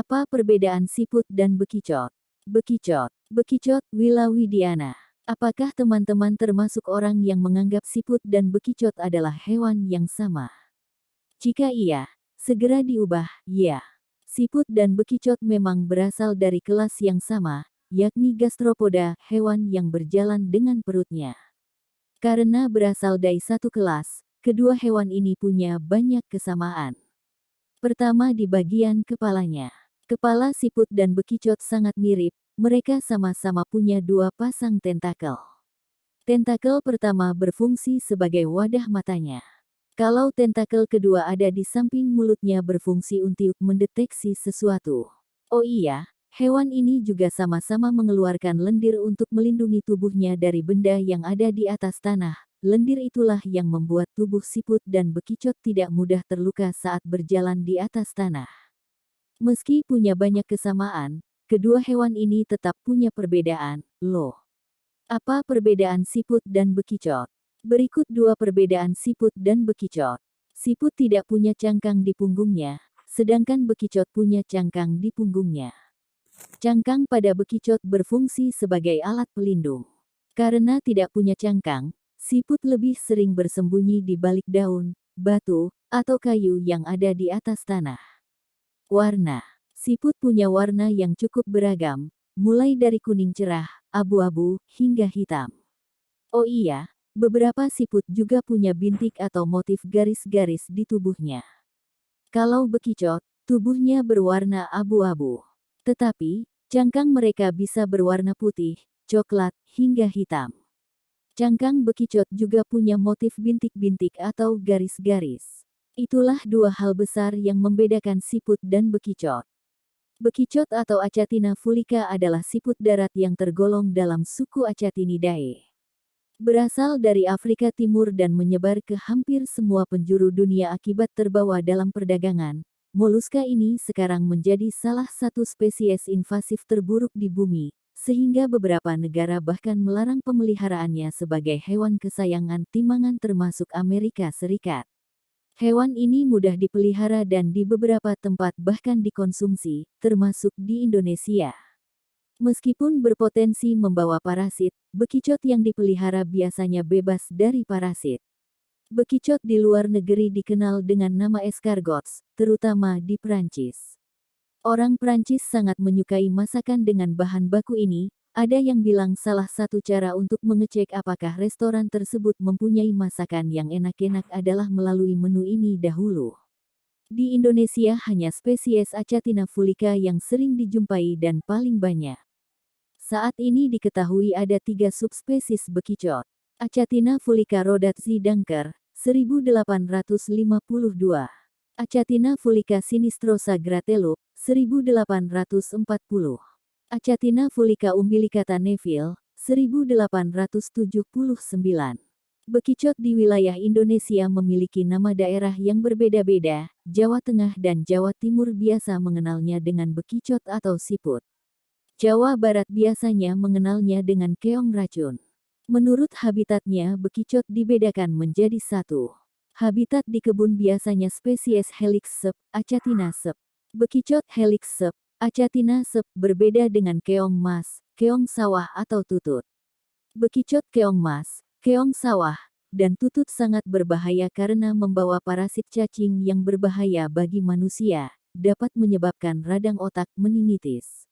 Apa perbedaan siput dan bekicot? Bekicot, Wila Widiana. Apakah teman-teman termasuk orang yang menganggap siput dan bekicot adalah hewan yang sama? Jika iya, segera diubah, ya. Siput dan bekicot memang berasal dari kelas yang sama, yakni gastropoda, hewan yang berjalan dengan perutnya. Karena berasal dari satu kelas, kedua hewan ini punya banyak kesamaan. Pertama di bagian kepalanya. Kepala siput dan bekicot sangat mirip, mereka sama-sama punya dua pasang tentakel. Tentakel pertama berfungsi sebagai wadah matanya. Kalau tentakel kedua ada di samping mulutnya berfungsi untuk mendeteksi sesuatu. Oh iya, hewan ini juga sama-sama mengeluarkan lendir untuk melindungi tubuhnya dari benda yang ada di atas tanah. Lendir itulah yang membuat tubuh siput dan bekicot tidak mudah terluka saat berjalan di atas tanah. Meski punya banyak kesamaan, kedua hewan ini tetap punya perbedaan, loh. Apa perbedaan siput dan bekicot? Berikut dua perbedaan siput dan bekicot. Siput tidak punya cangkang di punggungnya, sedangkan bekicot punya cangkang di punggungnya. Cangkang pada bekicot berfungsi sebagai alat pelindung. Karena tidak punya cangkang, siput lebih sering bersembunyi di balik daun, batu, atau kayu yang ada di atas tanah. Warna. Siput punya warna yang cukup beragam, mulai dari kuning cerah, abu-abu, hingga hitam. Oh iya, beberapa siput juga punya bintik atau motif garis-garis di tubuhnya. Kalau bekicot, tubuhnya berwarna abu-abu. Tetapi, cangkang mereka bisa berwarna putih, coklat, hingga hitam. Cangkang bekicot juga punya motif bintik-bintik atau garis-garis. Itulah dua hal besar yang membedakan siput dan bekicot. Bekicot atau Achatina fulica adalah siput darat yang tergolong dalam suku Achatinidae. Berasal dari Afrika Timur dan menyebar ke hampir semua penjuru dunia akibat terbawa dalam perdagangan. Moluska ini sekarang menjadi salah satu spesies invasif terburuk di bumi, sehingga beberapa negara bahkan melarang pemeliharaannya sebagai hewan kesayangan timbangan termasuk Amerika Serikat. Hewan ini mudah dipelihara dan di beberapa tempat bahkan dikonsumsi, termasuk di Indonesia. Meskipun berpotensi membawa parasit, bekicot yang dipelihara biasanya bebas dari parasit. Bekicot di luar negeri dikenal dengan nama escargots, terutama di Prancis. Orang Prancis sangat menyukai masakan dengan bahan baku ini. Ada yang bilang salah satu cara untuk mengecek apakah restoran tersebut mempunyai masakan yang enak-enak adalah melalui menu ini dahulu. Di Indonesia hanya spesies Achatina fulica yang sering dijumpai dan paling banyak. Saat ini diketahui ada 3 subspesies bekicot. Achatina fulica rodatzi Dunker, 1852. Achatina fulica sinistrosa Gratello, 1840. Achatina fulica umbilicata Neville, 1879. Bekicot di wilayah Indonesia memiliki nama daerah yang berbeda-beda. Jawa Tengah dan Jawa Timur biasa mengenalnya dengan bekicot atau siput. Jawa Barat biasanya mengenalnya dengan keong racun. Menurut habitatnya, bekicot dibedakan menjadi satu. Habitat di kebun biasanya spesies Helix sep, Achatina sep. Bekicot Helix sep, Achatina sep berbeda dengan keong mas, keong sawah atau tutut. Bekicot keong mas, keong sawah, dan tutut sangat berbahaya karena membawa parasit cacing yang berbahaya bagi manusia, dapat menyebabkan radang otak meningitis.